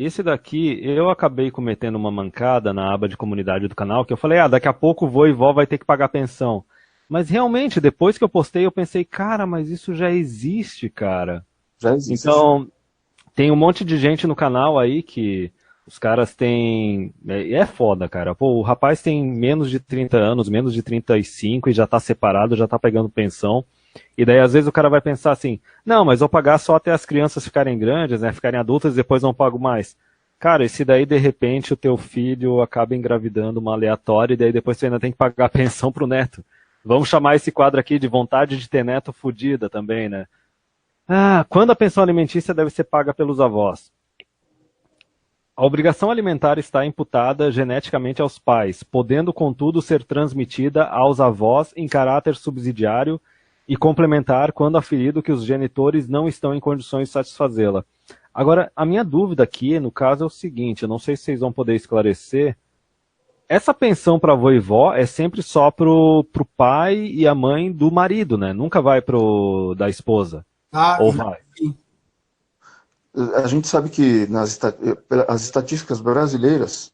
esse daqui eu acabei cometendo uma mancada na aba de comunidade do canal, que eu falei, daqui a pouco o vô e vó vai ter que pagar pensão. Mas realmente, depois que eu postei, eu pensei, cara, mas isso já existe, cara. Já existe. Então, tem um monte de gente no canal aí que os caras têm. É foda, cara. Pô, o rapaz tem menos de 30 anos, menos de 35 e já tá separado, já tá pegando pensão. E daí às vezes o cara vai pensar assim, não, mas vou pagar só até as crianças ficarem grandes, né, ficarem adultas e depois não pago mais. Cara, e se daí de repente o teu filho acaba engravidando uma aleatória e daí depois você ainda tem que pagar a pensão pro neto. Vamos chamar esse quadro aqui de vontade de ter neto fudida também, né? Quando a pensão alimentícia deve ser paga pelos avós? A obrigação alimentar está imputada geneticamente aos pais, podendo, contudo, ser transmitida aos avós em caráter subsidiário e complementar quando aferido que os genitores não estão em condições de satisfazê-la. Agora, a minha dúvida aqui, no caso, é o seguinte, eu não sei se vocês vão poder esclarecer, essa pensão para avô e vó é sempre só pro pai e a mãe do marido, né? Nunca vai pro da esposa. Ah, Ou vai? sim. A gente sabe que as estatísticas brasileiras,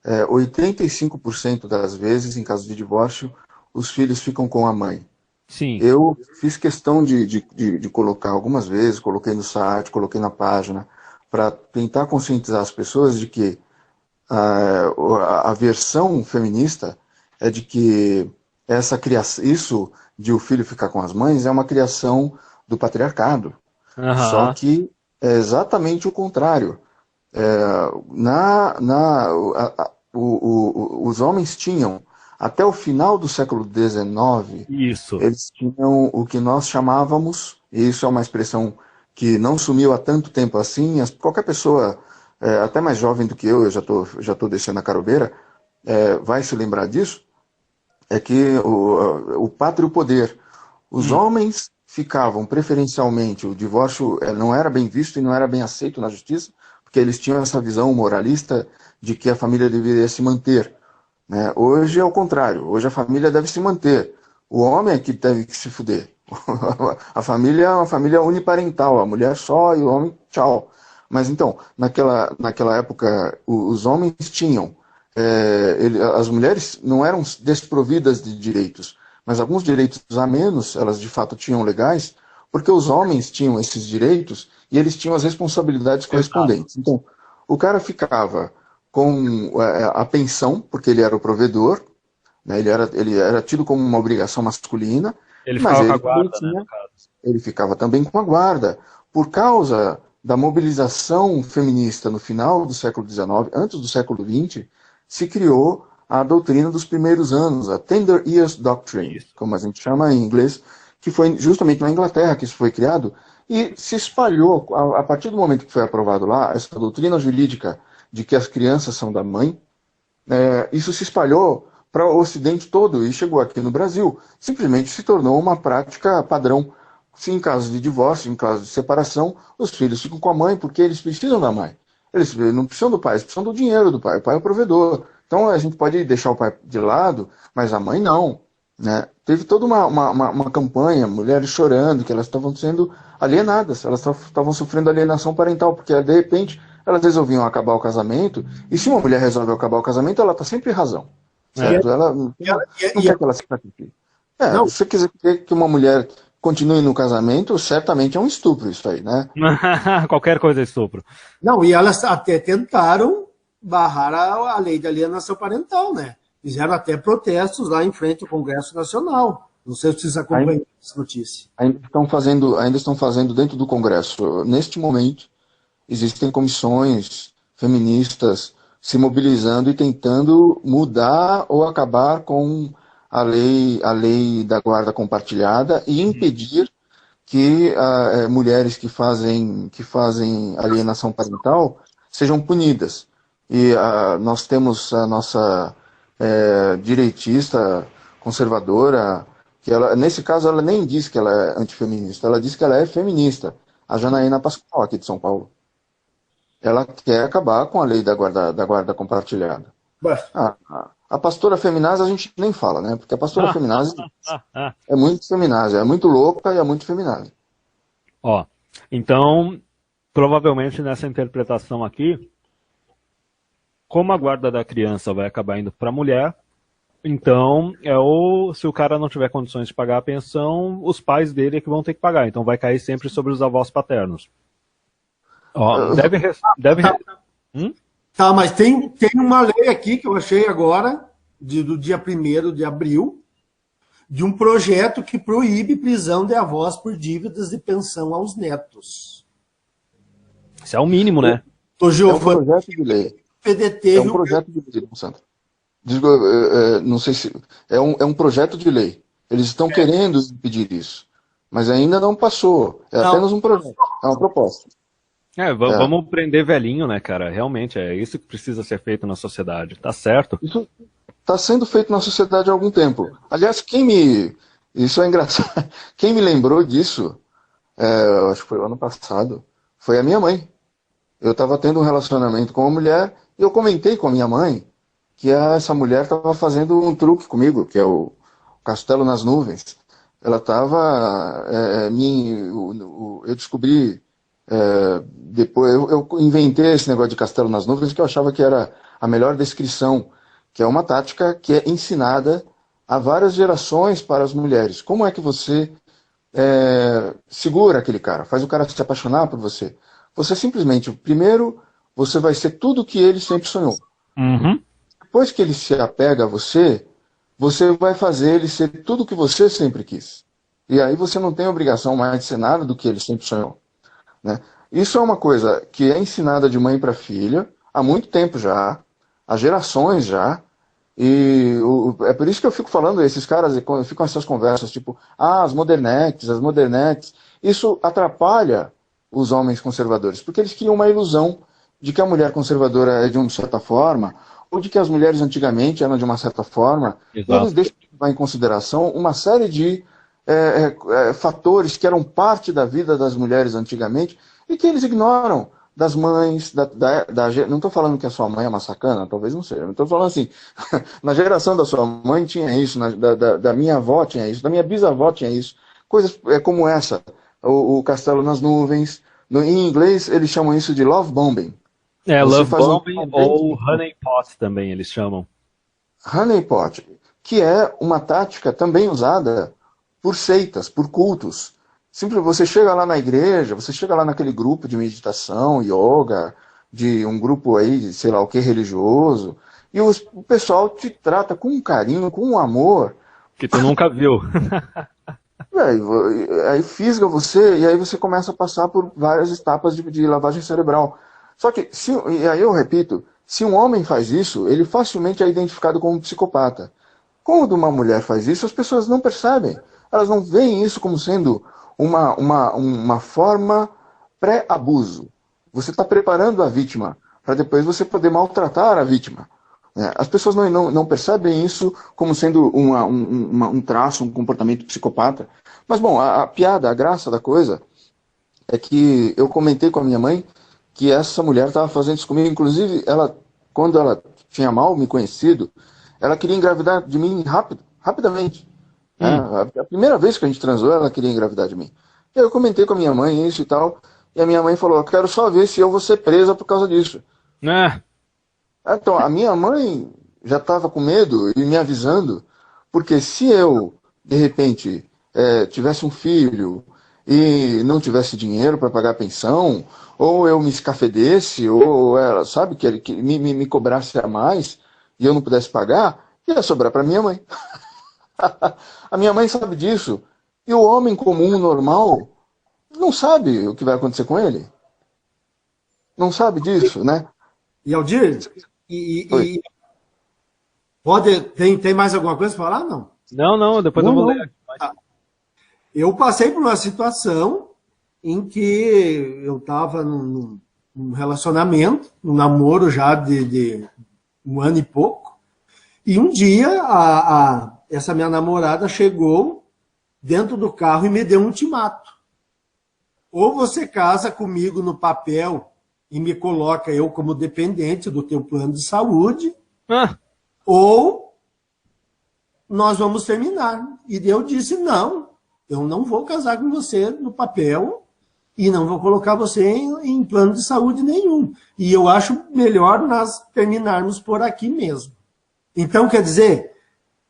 85% das vezes, em caso de divórcio, os filhos ficam com a mãe. Sim. Eu fiz questão de colocar algumas vezes, coloquei no site, coloquei na página, para tentar conscientizar as pessoas de que a versão feminista é de que isso de o filho ficar com as mães é uma criação do patriarcado. Só Aham. que é exatamente o contrário. Os homens tinham, até o final do século XIX, Isso. eles tinham o que nós chamávamos, e isso é uma expressão que não sumiu há tanto tempo assim, qualquer pessoa, até mais jovem do que eu já tô descendo a carobeira, vai se lembrar disso, é que o pátrio poder. Os homens ficavam preferencialmente, o divórcio não era bem visto e não era bem aceito na justiça, porque eles tinham essa visão moralista de que a família deveria se manter. Né? Hoje é o contrário, hoje a família deve se manter. O homem é que deve se fuder. A família é uma família uniparental, a mulher só e o homem tchau. Mas então, naquela época, os homens tinham, as mulheres não eram desprovidas de direitos, mas alguns direitos a menos, elas de fato tinham legais, porque os homens tinham esses direitos e eles tinham as responsabilidades correspondentes. Então, o cara ficava com a pensão, porque ele era o provedor, né, ele era tido como uma obrigação masculina, Ele mas ficava com a ele também guarda, né, tinha, no caso. ele ficava também com a guarda. Por causa da mobilização feminista no final do século XIX, antes do século XX, se criou a doutrina dos primeiros anos, a Tender Years Doctrine, Isso. como a gente chama em inglês, que foi justamente na Inglaterra que isso foi criado, e se espalhou, a partir do momento que foi aprovado lá, essa doutrina jurídica de que as crianças são da mãe, isso se espalhou para o Ocidente todo e chegou aqui no Brasil. Simplesmente se tornou uma prática padrão. Se em caso de divórcio, em caso de separação, os filhos ficam com a mãe porque eles precisam da mãe. Eles não precisam do pai, eles precisam do dinheiro do pai. O pai é o provedor. Então a gente pode deixar o pai de lado, mas a mãe não. Né? Teve toda uma campanha, mulheres chorando, que elas estavam sendo alienadas, elas estavam sofrendo alienação parental, porque de repente elas resolviam acabar o casamento, e se uma mulher resolve acabar o casamento, ela está sempre em razão. Certo? Ela não quer que ela se sacrifique. Não, Se você quiser que uma mulher continue no casamento, certamente é um estupro isso aí, né? Qualquer coisa é estupro. não, e elas até tentaram barrar a lei de alienação parental, né? Fizeram até protestos lá em frente ao Congresso Nacional. Não sei se vocês acompanham essa notícia. Ainda estão fazendo dentro do Congresso. Neste momento, existem comissões feministas se mobilizando e tentando mudar ou acabar com a lei da guarda compartilhada e impedir que mulheres que fazem alienação parental sejam punidas. E nós temos a nossa direitista conservadora, que ela, nesse caso ela nem diz que ela é antifeminista, ela diz que ela é feminista, a Janaína Pascoal, aqui de São Paulo. Ela quer acabar com a lei da guarda compartilhada. A pastora feminazi a gente nem fala, né? Porque a pastora feminazi é muito feminazi, é muito louca e é muito feminazi. Ó, então, provavelmente nessa interpretação aqui, como a guarda da criança vai acabar indo para a mulher, então, se o cara não tiver condições de pagar a pensão, os pais dele é que vão ter que pagar. Então vai cair sempre sobre os avós paternos. Ó, Tá, mas tem uma lei aqui que eu achei agora, do dia 1º de abril, de um projeto que proíbe prisão de avós por dívidas de pensão aos netos. Isso é o mínimo, né? É um projeto de lei. PDT, é um projeto de lei, Sandro. Digo, não sei se... É um projeto de lei. Eles estão querendo impedir isso. Mas ainda não passou. Apenas um projeto. É uma proposta. Vamos prender velhinho, né, cara? Realmente, é isso que precisa ser feito na sociedade. Tá certo? Isso está sendo feito na sociedade há algum tempo. Aliás, isso é engraçado. Quem me lembrou disso, eu acho que foi o ano passado, foi a minha mãe. Eu estava tendo um relacionamento com uma mulher e eu comentei com a minha mãe que essa mulher estava fazendo um truque comigo, que é o Castelo nas Nuvens. Ela estava... eu descobri... depois eu inventei esse negócio de Castelo nas Nuvens, que eu achava que era a melhor descrição, que é uma tática que é ensinada a várias gerações para as mulheres. Como é que você segura aquele cara, faz o cara se apaixonar por você? Você simplesmente, primeiro, você vai ser tudo o que ele sempre sonhou. Uhum. Depois que ele se apega a você, você vai fazer ele ser tudo o que você sempre quis. E aí você não tem obrigação mais de ser nada do que ele sempre sonhou. Né? Isso é uma coisa que é ensinada de mãe para filha há muito tempo já, há gerações já, e é por isso que eu fico falando, esses caras ficam essas conversas tipo, as modernetes, isso atrapalha os homens conservadores, porque eles criam uma ilusão de que a mulher conservadora é de uma certa forma, ou de que as mulheres antigamente eram de uma certa forma, e eles deixam de levar em consideração uma série de fatores que eram parte da vida das mulheres antigamente e que eles ignoram das mães, não estou falando que a sua mãe é uma sacana, talvez não seja, não estou falando assim, na geração da sua mãe tinha isso, da minha avó tinha isso, da minha bisavó tinha isso, coisas como essa, o Castelo nas Nuvens, em inglês eles chamam isso de love bombing. Love bombing ou honey pot também eles chamam. Honey pot, que é uma tática também usada por seitas, por cultos. Simplesmente você chega lá na igreja, você chega lá naquele grupo de meditação, yoga, de um grupo aí, sei lá o que, religioso, e o pessoal te trata com um carinho, com um amor. Que tu nunca viu. Aí fisga você, e aí você começa a passar por várias etapas de lavagem cerebral. Só que, e aí eu repito, se um homem faz isso, ele facilmente é identificado como um psicopata. Quando uma mulher faz isso, as pessoas não percebem. Elas não veem isso como sendo uma forma pré-abuso. Você está preparando a vítima para depois você poder maltratar a vítima. As pessoas não percebem isso como sendo um traço, um comportamento psicopata. Mas, bom, a piada, a graça da coisa é que eu comentei com a minha mãe que essa mulher estava fazendo isso comigo. Inclusive, quando ela tinha mal me conhecido, ela queria engravidar de mim rapidamente. A primeira vez que a gente transou, ela queria engravidar de mim. E eu comentei com a minha mãe isso e tal, e a minha mãe falou, eu quero só ver se eu vou ser presa por causa disso. Então, a minha mãe já estava com medo e me avisando, porque se eu, de repente, tivesse um filho e não tivesse dinheiro para pagar a pensão, ou eu me escafedesse, ou ela, sabe, que me cobrasse a mais e eu não pudesse pagar, ia sobrar para minha mãe. A minha mãe sabe disso. E o homem comum, normal, não sabe o que vai acontecer com ele. Não sabe disso, né? E Aldir, tem mais alguma coisa para falar? Não? Não, depois eu vou ler. Eu passei por uma situação em que eu estava num relacionamento, num namoro já de um ano e pouco, e um dia essa minha namorada chegou dentro do carro e me deu um ultimato. Ou você casa comigo no papel e me coloca eu como dependente do teu plano de saúde, ou nós vamos terminar. E eu disse, não, eu não vou casar com você no papel, e não vou colocar você em plano de saúde nenhum. E eu acho melhor nós terminarmos por aqui mesmo. Então, quer dizer,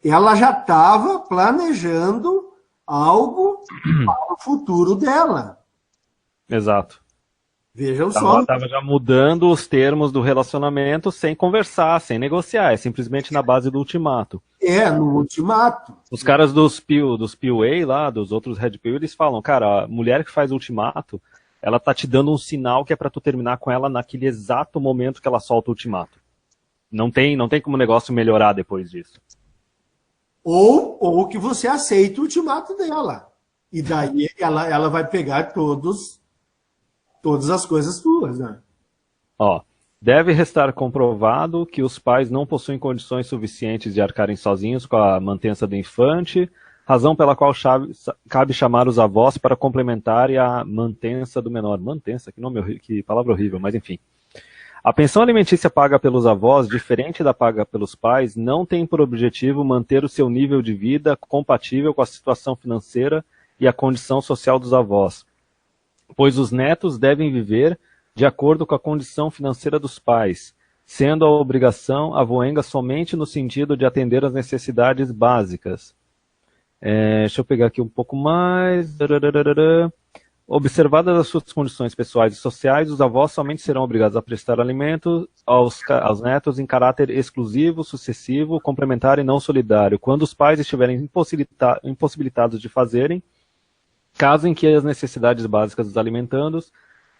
ela já estava planejando algo para o futuro dela. Exato. Vejam só. Estava já mudando os termos do relacionamento sem conversar, sem negociar, é simplesmente na base do ultimato. No ultimato. Os caras dos PUA lá, dos outros Red Pill, eles falam, cara, a mulher que faz ultimato, ela tá te dando um sinal que é pra tu terminar com ela naquele exato momento que ela solta o ultimato. Não tem como o negócio melhorar depois disso. Ou que você aceita o ultimato dela. E daí ela vai pegar todas as coisas suas, né? Ó, deve restar comprovado que os pais não possuem condições suficientes de arcarem sozinhos com a mantença do infante, razão pela qual cabe chamar os avós para complementarem a mantença do menor. Mantença? Que palavra horrível, mas enfim. A pensão alimentícia paga pelos avós, diferente da paga pelos pais, não tem por objetivo manter o seu nível de vida compatível com a situação financeira e a condição social dos avós, pois os netos devem viver de acordo com a condição financeira dos pais, sendo a obrigação avoenga somente no sentido de atender às necessidades básicas. Deixa eu pegar aqui um pouco mais. Observadas as suas condições pessoais e sociais, os avós somente serão obrigados a prestar alimento aos netos em caráter exclusivo, sucessivo, complementar e não solidário, quando os pais estiverem impossibilitados de fazerem, caso em que as necessidades básicas dos alimentandos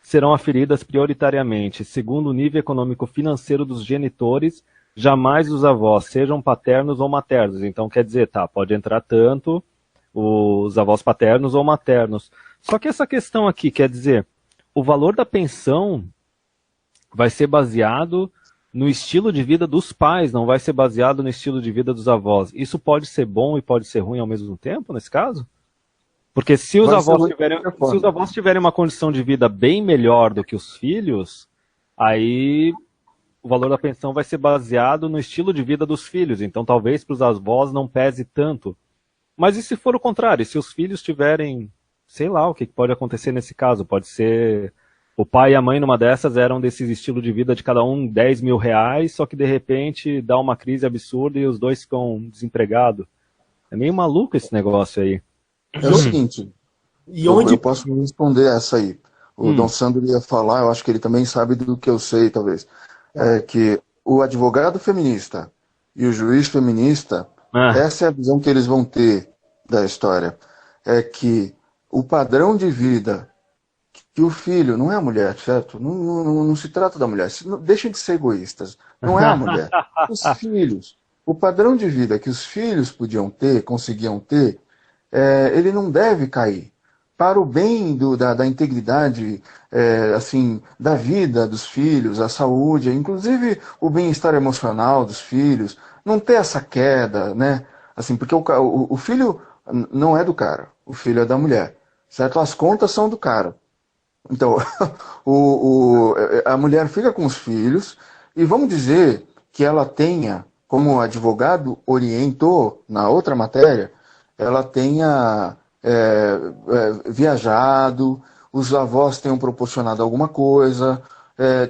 serão aferidas prioritariamente, segundo o nível econômico-financeiro dos genitores, jamais os avós, sejam paternos ou maternos. Então, quer dizer, pode entrar tanto os avós paternos ou maternos. Só que essa questão aqui, quer dizer, o valor da pensão vai ser baseado no estilo de vida dos pais, não vai ser baseado no estilo de vida dos avós. Isso pode ser bom e pode ser ruim ao mesmo tempo, nesse caso? Porque se os avós tiverem uma condição de vida bem melhor do que os filhos, aí o valor da pensão vai ser baseado no estilo de vida dos filhos. Então talvez para os avós não pese tanto. Mas e se for o contrário? E se os filhos tiverem, sei lá, o que pode acontecer nesse caso? Pode ser o pai e a mãe numa dessas eram desse estilo de vida de cada um 10 mil reais, só que de repente dá uma crise absurda e os dois ficam desempregados. É meio maluco esse negócio aí. É o seguinte, eu posso responder essa aí. O Dom Sandro ia falar, eu acho que ele também sabe do que eu sei, talvez. É que o advogado feminista e o juiz feminista, essa é a visão que eles vão ter da história. É que o padrão de vida que o filho, não é a mulher, certo? Não se trata da mulher. Deixem de ser egoístas. Não é a mulher. Os filhos. O padrão de vida que os filhos podiam ter, conseguiam ter, ele não deve cair. Para o bem da integridade, assim, da vida dos filhos, a saúde, inclusive o bem-estar emocional dos filhos, não ter essa queda, né? Assim, porque o filho não é do cara, o filho é da mulher, certo? As contas são do cara. Então, a mulher fica com os filhos e vamos dizer que ela tenha, como o advogado orientou na outra matéria, ela tenha viajado, os avós tenham proporcionado alguma coisa,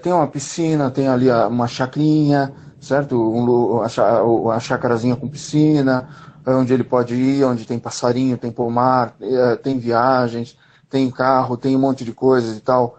tem uma piscina, tem ali uma chacrinha, certo? Uma chacarazinha com piscina, onde ele pode ir, onde tem passarinho, tem pomar, tem viagens, tem carro, tem um monte de coisas e tal.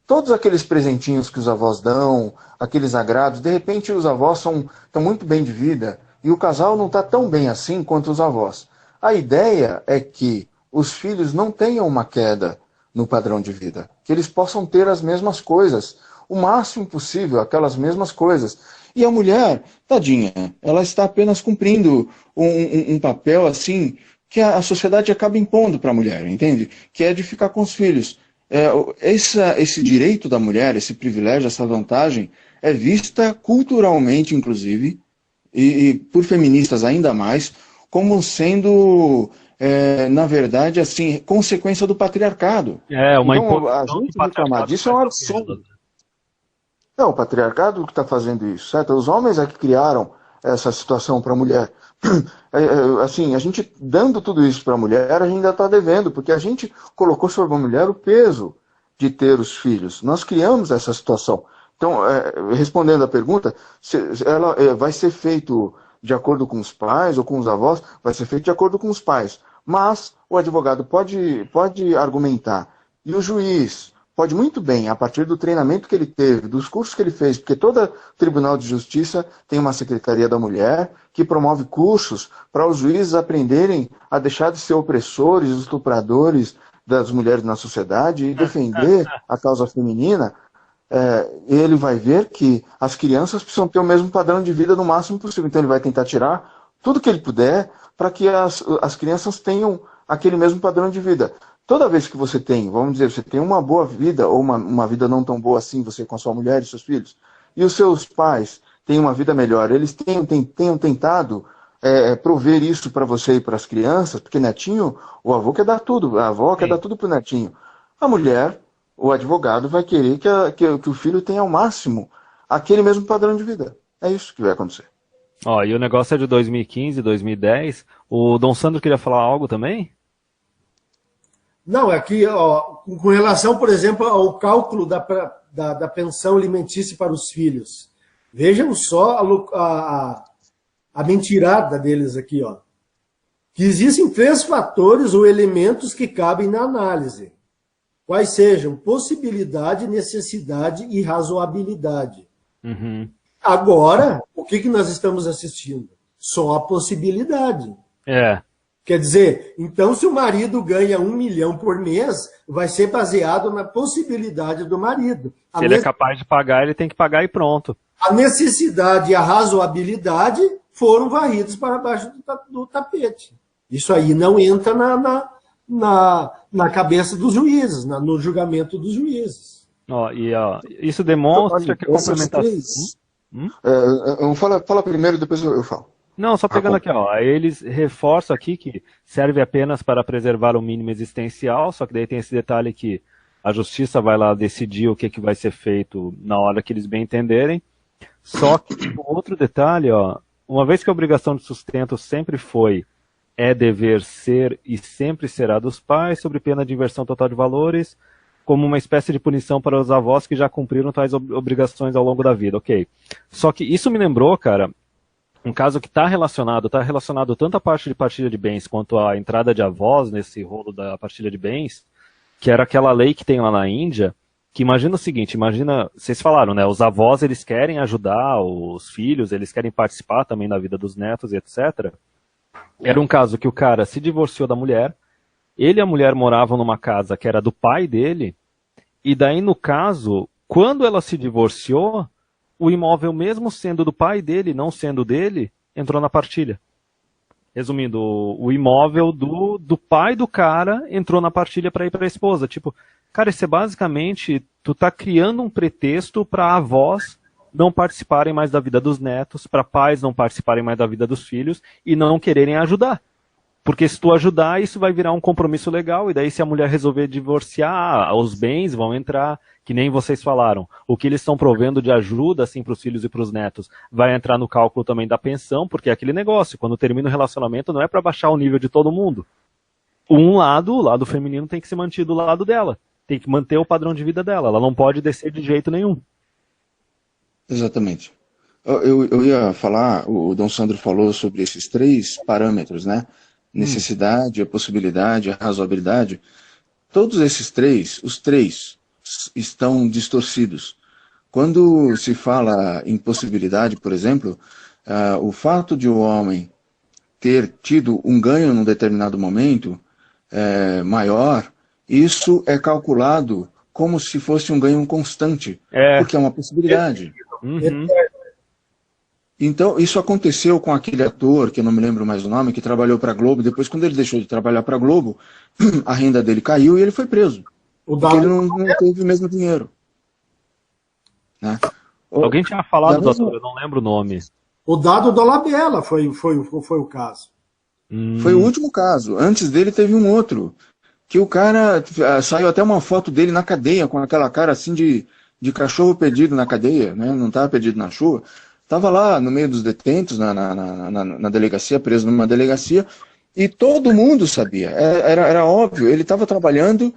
Todos aqueles presentinhos que os avós dão, aqueles agrados, de repente os avós estão muito bem de vida e o casal não está tão bem assim quanto os avós. A ideia é que os filhos não tenham uma queda no padrão de vida, que eles possam ter as mesmas coisas, o máximo possível, aquelas mesmas coisas. E a mulher, tadinha, ela está apenas cumprindo um papel assim que a sociedade acaba impondo para a mulher, entende? Que é de ficar com os filhos. Esse direito da mulher, esse privilégio, essa vantagem, é vista culturalmente, inclusive, e por feministas ainda mais, como sendo, na verdade, assim, consequência do patriarcado. Uma então, a gente reclamar disso é um absurdo. É o patriarcado que está fazendo isso, certo? Os homens é que criaram essa situação para a mulher. Assim, a gente dando tudo isso para a mulher, a gente ainda está devendo, porque a gente colocou sobre a mulher o peso de ter os filhos. Nós criamos essa situação. Então, respondendo à pergunta, ela vai ser feito de acordo com os pais ou com os avós, vai ser feito de acordo com os pais. Mas o advogado pode argumentar, e o juiz pode muito bem, a partir do treinamento que ele teve, dos cursos que ele fez, porque todo Tribunal de Justiça tem uma Secretaria da Mulher que promove cursos para os juízes aprenderem a deixar de ser opressores, estupradores das mulheres na sociedade e defender a causa feminina. Ele vai ver que as crianças precisam ter o mesmo padrão de vida no máximo possível. Então ele vai tentar tirar tudo que ele puder para que as crianças tenham aquele mesmo padrão de vida. Toda vez que você tem, vamos dizer, você tem uma boa vida ou uma vida não tão boa assim, você com a sua mulher e seus filhos, e os seus pais têm uma vida melhor, eles tenham tentado prover isso para você e para as crianças, porque netinho, o avô quer dar tudo, a avó quer dar tudo para o netinho. A mulher, o advogado vai querer que o filho tenha ao máximo aquele mesmo padrão de vida. É isso que vai acontecer. Ó, e o negócio é de 2015, 2010. O Dom Sandro queria falar algo também? Não, aqui, com relação, por exemplo, ao cálculo da pensão alimentícia para os filhos. Vejam só a mentirada deles aqui, ó. Que existem 3 fatores ou elementos que cabem na análise. Quais sejam possibilidade, necessidade e razoabilidade. Uhum. Agora, o que nós estamos assistindo? Só a possibilidade. Quer dizer, então se o marido ganha 1 milhão por mês, vai ser baseado na possibilidade do marido. Se ele é capaz de pagar, ele tem que pagar e pronto. A necessidade e a razoabilidade foram varridos para baixo do tapete. Isso aí não entra na cabeça dos juízes, no julgamento dos juízes. Isso demonstra que a complementação... Fala primeiro, depois eu falo. Não, só pegando aqui, aí eles reforçam aqui que serve apenas para preservar o mínimo existencial, só que daí tem esse detalhe que a justiça vai lá decidir o que vai ser feito na hora que eles bem entenderem. Só que o outro detalhe, uma vez que a obrigação de sustento sempre foi, dever ser e sempre será dos pais, sob pena de inversão total de valores, como uma espécie de punição para os avós que já cumpriram tais obrigações ao longo da vida, ok. Só que isso me lembrou, cara, um caso que está relacionado tanto à parte de partilha de bens quanto à entrada de avós nesse rolo da partilha de bens, que era aquela lei que tem lá na Índia, que imagina o seguinte, vocês falaram, né, os avós eles querem ajudar os filhos, eles querem participar também da vida dos netos e etc. Era um caso que o cara se divorciou da mulher, ele e a mulher moravam numa casa que era do pai dele, e daí no caso, quando ela se divorciou, o imóvel, mesmo sendo do pai dele, não sendo dele, entrou na partilha. Resumindo, o imóvel do pai do cara entrou na partilha para ir para a esposa. Tipo, cara, isso é basicamente, tu tá criando um pretexto para avós não participarem mais da vida dos netos, para pais não participarem mais da vida dos filhos e não quererem ajudar. Porque se tu ajudar, isso vai virar um compromisso legal, e daí se a mulher resolver divorciar, os bens vão entrar, que nem vocês falaram. O que eles estão provendo de ajuda assim, para os filhos e para os netos vai entrar no cálculo também da pensão, porque é aquele negócio, quando termina o relacionamento não é para baixar o nível de todo mundo. O lado feminino tem que se manter do lado dela, tem que manter o padrão de vida dela, ela não pode descer de jeito nenhum. Exatamente. Eu ia falar, o Dom Sandro falou sobre esses 3 parâmetros, né? Necessidade, a possibilidade, a razoabilidade. Todos esses 3, os 3 estão distorcidos. Quando se fala em possibilidade, por exemplo, o fato de o homem ter tido um ganho num determinado momento maior, isso é calculado como se fosse um ganho constante, porque é uma possibilidade. Uhum. Então, isso aconteceu com aquele ator, que eu não me lembro mais o nome, que trabalhou para a Globo. Depois, quando ele deixou de trabalhar para a Globo, a renda dele caiu e ele foi preso. Porque ele não teve o mesmo dinheiro. Né? Alguém tinha falado do ator, eu não lembro o nome. O Dado Dolabella foi o caso. Foi o último caso. Antes dele teve um outro, que o cara, saiu até uma foto dele na cadeia, com aquela cara assim de cachorro perdido na cadeia, né? Não estava perdido na chuva. Estava lá no meio dos detentos, na delegacia, preso numa delegacia, e todo mundo sabia, era óbvio, ele estava trabalhando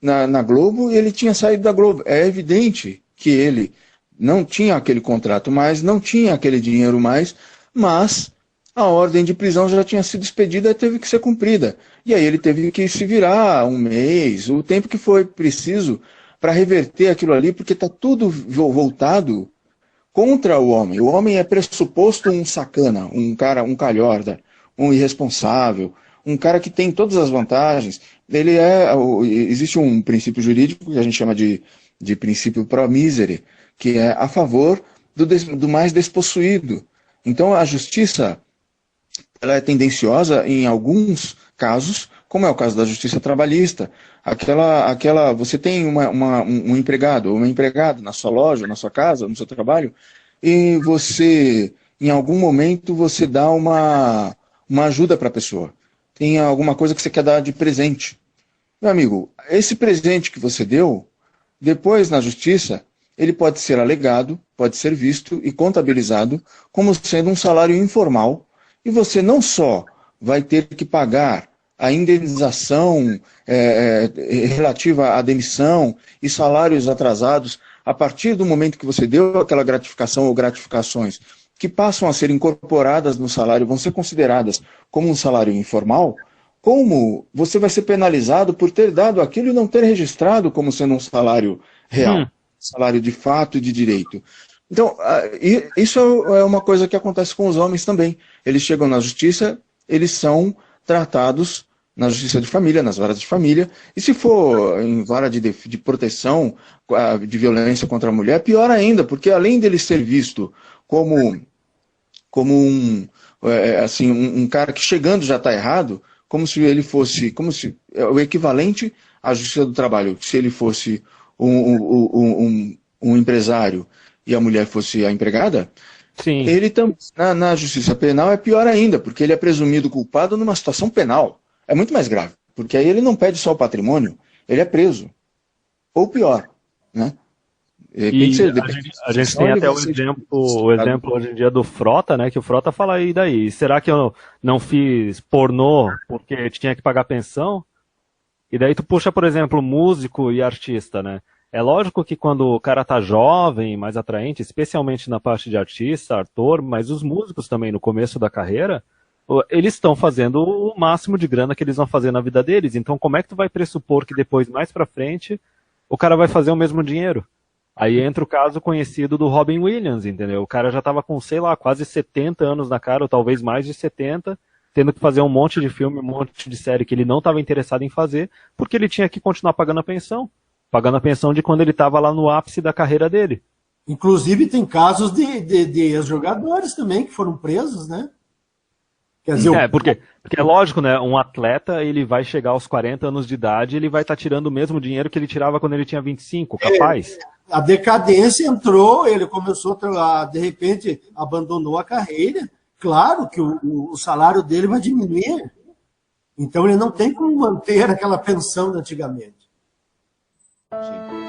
na Globo e ele tinha saído da Globo. É evidente que ele não tinha aquele contrato mais, não tinha aquele dinheiro mais, mas a ordem de prisão já tinha sido expedida e teve que ser cumprida. E aí ele teve que se virar um mês, o tempo que foi preciso para reverter aquilo ali, porque está tudo voltado contra o homem. O homem é pressuposto um sacana, um cara, um calhorda, um irresponsável, um cara que tem todas as vantagens. Existe um princípio jurídico que a gente chama de princípio pro misere, que é a favor do mais despossuído. Então a justiça, ela é tendenciosa em alguns casos, como é o caso da justiça trabalhista. Você tem um empregado ou uma empregada na sua loja, na sua casa, no seu trabalho, e você, em algum momento, você dá uma ajuda para a pessoa. Tem alguma coisa que você quer dar de presente. Meu amigo, esse presente que você deu, depois na justiça, ele pode ser alegado, pode ser visto e contabilizado como sendo um salário informal, e você não só vai ter que pagar a indenização relativa à demissão e salários atrasados a partir do momento que você deu aquela gratificação ou gratificações que passam a ser incorporadas no salário, vão ser consideradas como um salário informal, como você vai ser penalizado por ter dado aquilo e não ter registrado como sendo um salário real, salário de fato e de direito. Então, isso é uma coisa que acontece com os homens também. Eles chegam na justiça, eles são tratados na justiça de família, nas varas de família, e se for em vara de proteção de violência contra a mulher, pior ainda, porque além dele ser visto como um cara que chegando já está errado, como se ele fosse, o equivalente à justiça do trabalho, se ele fosse um empresário e a mulher fosse a empregada, Sim. Ele na justiça penal é pior ainda, porque ele é presumido culpado numa situação penal. É muito mais grave, porque aí ele não pede só o patrimônio, ele é preso. Ou pior, né? A gente tem até o exemplo hoje em dia do Frota, né? Que o Frota fala, e daí? Será que eu não fiz pornô porque tinha que pagar pensão? E daí tu puxa, por exemplo, músico e artista, né? É lógico que quando o cara tá jovem, mais atraente, especialmente na parte de artista, ator, mas os músicos também no começo da carreira, eles estão fazendo o máximo de grana que eles vão fazer na vida deles. Então como é que tu vai pressupor que depois, mais pra frente, o cara vai fazer o mesmo dinheiro? Aí entra o caso conhecido do Robin Williams, entendeu? O cara já tava com, sei lá, quase 70 anos na cara, ou talvez mais de 70, tendo que fazer um monte de filme, um monte de série que ele não estava interessado em fazer, porque ele tinha que continuar pagando a pensão de quando ele estava lá no ápice da carreira dele. Inclusive tem casos de ex-jogadores também que foram presos, né? Quer dizer, porque é lógico, né? Um atleta, ele vai chegar aos 40 anos de idade, ele vai estar tirando o mesmo dinheiro que ele tirava quando ele tinha 25, capaz. A decadência entrou, ele começou a, de repente, abandonou a carreira. Claro que o salário dele vai diminuir. Então ele não tem como manter aquela pensão de antigamente. Sim.